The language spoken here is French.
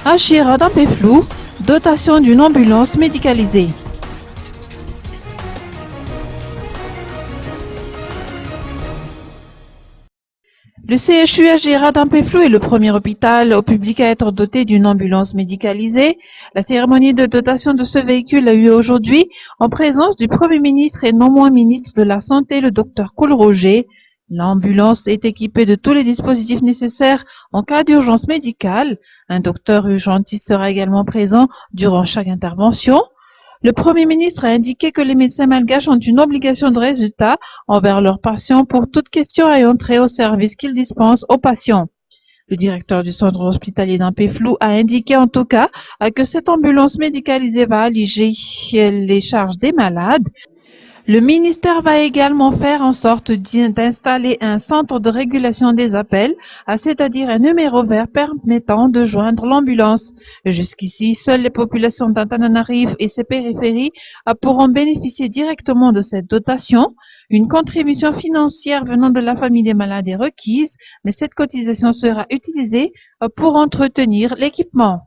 Achira d'Ampeflou, dotation d'une ambulance médicalisée. Le CHU Achira d'Ampeflou est le premier hôpital au public à être doté d'une ambulance médicalisée. La cérémonie de dotation de ce véhicule a eu aujourd'hui en présence du Premier ministre et non moins ministre de la Santé, le Dr Cool-Roger. L'ambulance est équipée de tous les dispositifs nécessaires en cas d'urgence médicale. Un docteur urgentiste sera également présent durant chaque intervention. Le Premier ministre a indiqué que les médecins malgaches ont une obligation de résultat envers leurs patients pour toute question ayant trait au service qu'ils dispensent aux patients. Le directeur du centre hospitalier d'Ampeflou a indiqué en tout cas que cette ambulance médicalisée va alléger les charges des malades. Le ministère va également faire en sorte d'installer un centre de régulation des appels, c'est-à-dire un numéro vert permettant de joindre l'ambulance. Jusqu'ici, seules les populations d'Antananarivo et ses périphéries pourront bénéficier directement de cette dotation. Une contribution financière venant de la famille des malades est requise, mais cette cotisation sera utilisée pour entretenir l'équipement.